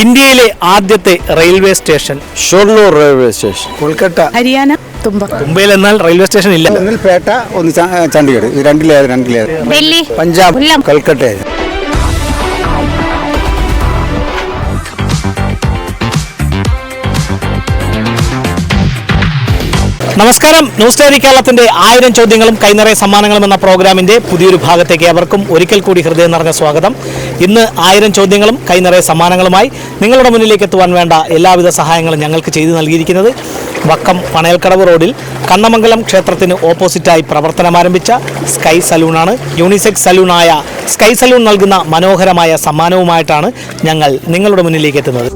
ഇന്ത്യയിലെ ആദ്യത്തെ railway station Shoranur railway station. Kolkata, Haryana, മുംബൈയിൽ എന്നാൽ റെയിൽവേ സ്റ്റേഷൻ ഇല്ല. ഒന്നിൽ പേട്ട, ഒന്ന് ചണ്ഡീഗഡ്. ഇത് രണ്ടിലേത് ഡൽഹി, പഞ്ചാബ്, കൽക്കട്ട. നമസ്കാരം. ന്യൂസ് ഡയറി കേരളത്തിന്റെ 1000 ചോദ്യങ്ങളും കൈനിറയ സമ്മാനങ്ങളും എന്ന പ്രോഗ്രാമിന്റെ പുതിയൊരു ഭാഗത്തേക്ക് ഏവർക്കും ഒരിക്കൽ കൂടി ഹൃദയം നിറഞ്ഞ സ്വാഗതം. ഇന്ന് 1000 ചോദ്യങ്ങളും കൈനിറയ സമ്മാനങ്ങളുമായി നിങ്ങളുടെ മുന്നിലേക്ക് എത്തുവാൻ വേണ്ട എല്ലാവിധ സഹായങ്ങളും ഞങ്ങൾക്ക് ചെയ്തു നൽകിയിരിക്കുന്നത് വക്കം പണയൽക്കടവ് റോഡിൽ കണ്ണമംഗലം ക്ഷേത്രത്തിന് ഓപ്പോസിറ്റായി പ്രവർത്തനം ആരംഭിച്ച സ്കൈ സലൂണാണ്. യൂണിസെക്സ് സലൂണായ സ്കൈ സലൂൺ നൽകുന്ന മനോഹരമായ സമ്മാനവുമായിട്ടാണ് ഞങ്ങൾ നിങ്ങളുടെ മുന്നിലേക്ക് എത്തുന്നത്.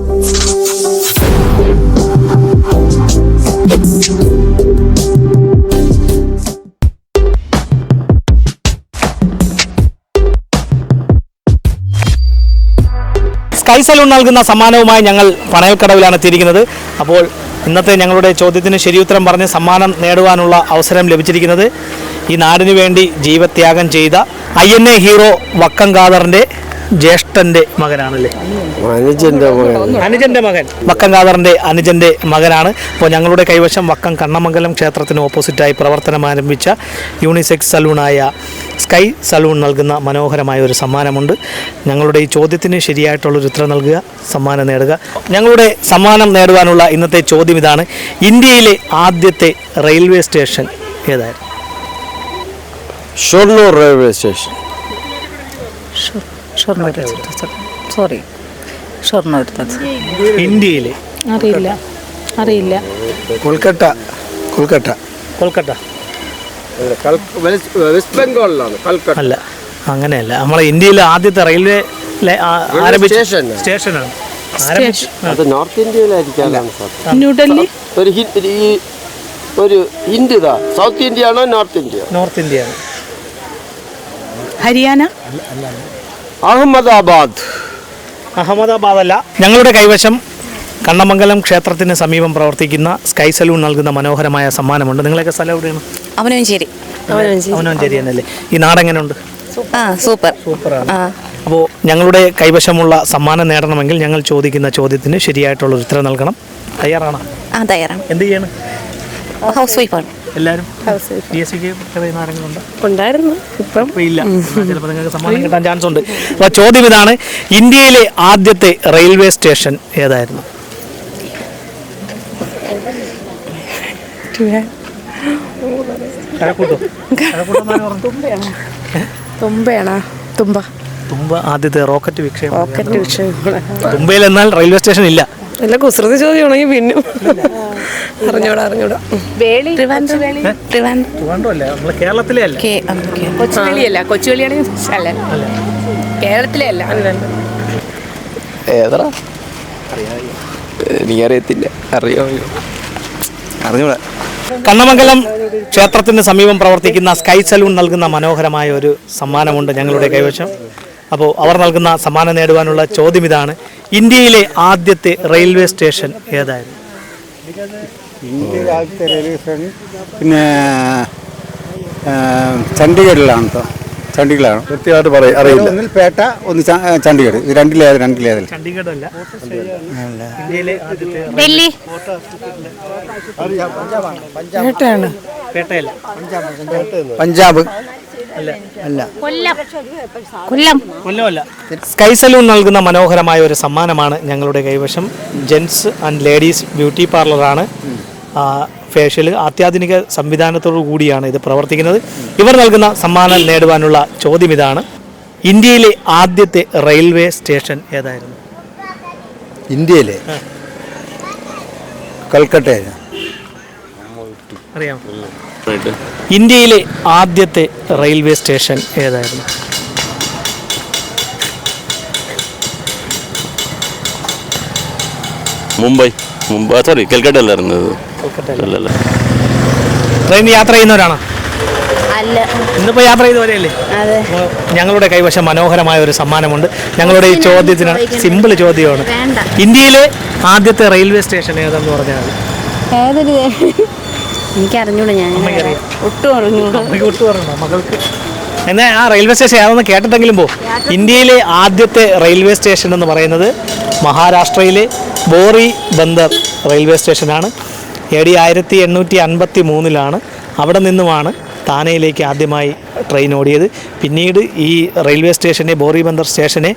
സ്കൈ സലൂൺ നൽകുന്ന സമ്മാനവുമായി ഞങ്ങൾ പണയൽക്കടവിലാണ് എത്തിയിരിക്കുന്നത്. അപ്പോൾ ഇന്നത്തെ ഞങ്ങളുടെ ചോദ്യത്തിന് ശരിയുത്തരം പറഞ്ഞ് സമ്മാനം നേടുവാനുള്ള അവസരം ലഭിച്ചിരിക്കുന്നത് ഈ നാടിനു വേണ്ടി ജീവത്യാഗം ചെയ്ത INA ഹീറോ വക്കം ഖാദറിൻ്റെ ജ്യേഷ്ഠൻ്റെ മകനാണല്ലേ? അനുജൻ്റെ മകൻ, വക്കം ഖാദറിൻ്റെ അനുജൻ്റെ മകനാണ്. അപ്പോൾ ഞങ്ങളുടെ കൈവശം വക്കം കണ്ണമംഗലം ക്ഷേത്രത്തിന് ഓപ്പോസിറ്റായി പ്രവർത്തനം ആരംഭിച്ച യൂണിസെക്സ് സലൂണായ സ്കൈ സലൂൺ നൽകുന്ന മനോഹരമായ ഒരു സമ്മാനമുണ്ട്. ഞങ്ങളുടെ ഈ ചോദ്യത്തിന് ശരിയായിട്ടുള്ളൊരു ഉത്തരം നൽകുക, സമ്മാനം നേടുക. ഞങ്ങളുടെ സമ്മാനം നേടുവാനുള്ള ഇന്നത്തെ ചോദ്യം ഇതാണ്: ഇന്ത്യയിലെ ആദ്യത്തെ റെയിൽവേ സ്റ്റേഷൻ ഏതായിരുന്നു? Shoranur railway station. ഇന്ത്യയിലെ അറിയില്ല. കൊൽക്കത്ത, കൊൽക്കത്ത, കൊൽക്കത്ത വെസ്റ്റ് ബംഗാളിലാണ്. അല്ല, അങ്ങനെയല്ല. നമ്മളെ ഇന്ത്യയിലെ ആദ്യത്തെ റെയിൽവേ ആരംഭിച്ച സ്റ്റേഷനാണ്. അത് നോർത്ത് ഇന്ത്യയിലായിരിക്കാം. ന്യൂഡൽഹി, ഒരു ഇന്ത്യ സൗത്ത് ഇന്ത്യ ആണോ നോർത്ത് ഇന്ത്യ? നോർത്ത് ഇന്ത്യയാണ്. ഹരിയാന, അഹമ്മദാബാദ്. അഹമ്മദാബാദ് അല്ല. ഞങ്ങളുടെ കൈവശം കണ്ണമംഗലം ക്ഷേത്രത്തിന് സമീപം പ്രവർത്തിക്കുന്ന സ്കൈ സലൂൺ നൽകുന്ന മനോഹരമായ സമ്മാനമുണ്ട്. നിങ്ങളൊക്കെ സ്ഥലം എവിടെയാണ്? അവനവഞ്ചേരി. അവനവഞ്ചേരി എന്നല്ലേ? ഈ നാടെങ്ങനെയുണ്ട്? സൂപ്പറാണ്. അപ്പോൾ ഞങ്ങളുടെ കൈവശമുള്ള സമ്മാനം നേടണമെങ്കിൽ ഞങ്ങൾ ചോദിക്കുന്ന ചോദ്യത്തിന് ശരിയായിട്ടുള്ള ഉത്തരം നൽകണം. തയ്യാറാണോ? തയ്യാറാണ്. എന്ത് ചെയ്യാണ്? ഹൗസ് വൈഫാണ്. എല്ലാവരും PSCക്ക് ആരെങ്കിലും ഉണ്ടായിരുന്നു, ഇപ്പം ഇല്ല. ചിലപ്പോൾ നിങ്ങൾക്ക് സമ്മാനം കിട്ടാൻ ചാൻസ് ഉണ്ട്. അപ്പോൾ ചോദ്യം ഇതാണ്: ഇന്ത്യയിലെ ആദ്യത്തെ റെയിൽവേ സ്റ്റേഷൻ ഏതായിരുന്നു? തുമ്പ ആദ്യത്തെ റോക്കറ്റ് വിക്ഷേപം. തുമ്പയിൽ എന്നാൽ റെയിൽവേ സ്റ്റേഷൻ ഇല്ല. അല്ല, കുസൃതി ചോദ്യമാണെങ്കിൽ പിന്നെ അറിഞ്ഞൂടാ. ട്രിവാൻഡ്രം നമ്മളെ കേരളത്തിലെ അല്ല. കൊച്ചുവേളിയാണെങ്കിൽ അല്ല, കേരളത്തിലെ അല്ല. ഏതാ എനിക്കറിയത്തില്ല. അറിഞ്ഞൂടാ. കണ്ണമംഗലം ക്ഷേത്രത്തിന് സമീപം പ്രവർത്തിക്കുന്ന സ്കൈ സലൂൺ നൽകുന്ന മനോഹരമായ ഒരു സമ്മാനമുണ്ട് ഞങ്ങളുടെ കൈവശം. അപ്പോൾ അവർ നൽകുന്ന സമ്മാനം നേടുവാനുള്ള ചോദ്യം ഇതാണ്: ഇന്ത്യയിലെ ആദ്യത്തെ റെയിൽവേ സ്റ്റേഷൻ ഏതായിരുന്നു? ഇന്ത്യയിലെ ആദ്യത്തെ റെയിൽവേ സ്റ്റേഷൻ പിന്നെ ചണ്ഡീഗഡിലാണ്. ചണ്ഡീഗഡിലാണ്. കൃത്യമായിട്ട് അറിയില്ല. ഒന്നിൽ പേട്ട, ഒന്ന് ചണ്ഡീഗഡ്. ഇത് രണ്ടിലേത്? ചണ്ഡീഗഡ് അല്ല. ഡൽഹി, പേട്ടയല്ല. പഞ്ചാബ് അല്ല. കൊല്ലം. സ്കൈ സലൂൺ നൽകുന്ന മനോഹരമായ ഒരു സമ്മാനമാണ് ഞങ്ങളുടെ കൈവശം. ജെൻസ് ആൻഡ് ലേഡീസ് ബ്യൂട്ടി പാർലറാണ്. ഫേഷ്യൽ അത്യാധുനിക സംവിധാനത്തോടു കൂടിയാണ് ഇത് പ്രവർത്തിക്കുന്നത്. ഇവർ നൽകുന്ന സമ്മാനം നേടുവാനുള്ള ചോദ്യം ഇതാണ്: ഇന്ത്യയിലെ ആദ്യത്തെ റെയിൽവേ സ്റ്റേഷൻ ഏതായിരുന്നു? ഇന്ത്യയിലെ കൽക്കട്ട. അറിയാമോ? ഇന്ത്യയിലെ ആദ്യത്തെ റെയിൽവേ സ്റ്റേഷൻ ഏതായിരുന്നു? മുംബൈ. സോറി, കൽക്കട്ട അല്ലായിരുന്നത്. ട്രെയിൻ യാത്ര ചെയ്യുന്നവരാണോ? അല്ല. ഇന്നിപ്പോൾ യാത്ര ചെയ്ത് വരെയല്ലേ? ഞങ്ങളുടെ കൈവശം മനോഹരമായ ഒരു സമ്മാനമുണ്ട്. ഞങ്ങളുടെ ഈ ചോദ്യത്തിന് സിമ്പിൾ ചോദ്യമാണ്: ഇന്ത്യയിലെ ആദ്യത്തെ റെയിൽവേ സ്റ്റേഷൻ ഏതാണെന്ന് പറഞ്ഞാൽ ഏതൊരു എനിക്ക് അറിഞ്ഞൂടാ. ഞാൻ ഒട്ടും അറിഞ്ഞൂടാ. മകൾക്ക് എന്നാൽ ആ റെയിൽവേ സ്റ്റേഷൻ ഏതാണെന്ന് കേട്ടിട്ടെങ്കിലും ഇന്ത്യയിലെ ആദ്യത്തെ റെയിൽവേ സ്റ്റേഷൻ എന്ന് പറയുന്നത് മഹാരാഷ്ട്രയിലെ ബോറി ബന്ദർ റെയിൽവേ സ്റ്റേഷനാണ്. AD 1853 അവിടെ നിന്നുമാണ് താനെയിലേക്ക് ആദ്യമായി ട്രെയിൻ ഓടിയത്. പിന്നീട് ഈ റെയിൽവേ സ്റ്റേഷനെ, ബോറി ബന്ദർ സ്റ്റേഷനെ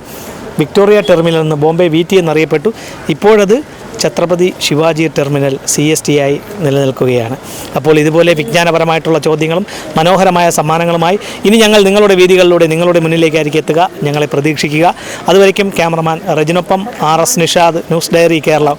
വിക്ടോറിയ ടെർമിനൽ എന്ന് ബോംബെ VT എന്നറിയപ്പെട്ടു. ഇപ്പോഴത് ഛത്രപതി ശിവാജി ടെർമിനൽ CST ആയി നിലനിൽക്കുകയാണ്. അപ്പോൾ ഇതുപോലെ വിജ്ഞാനപരമായിട്ടുള്ള ചോദ്യങ്ങളും മനോഹരമായ സമ്മാനങ്ങളുമായി ഇനി ഞങ്ങൾ നിങ്ങളുടെ വേദികളിലൂടെ നിങ്ങളുടെ മുന്നിലേക്കായിരിക്കും എത്തുക. ഞങ്ങളെ പ്രതീക്ഷിക്കുക. അതുവരയ്ക്കും ക്യാമറമാൻ റജിനൊപ്പം RS Nishad, news diary Kerala.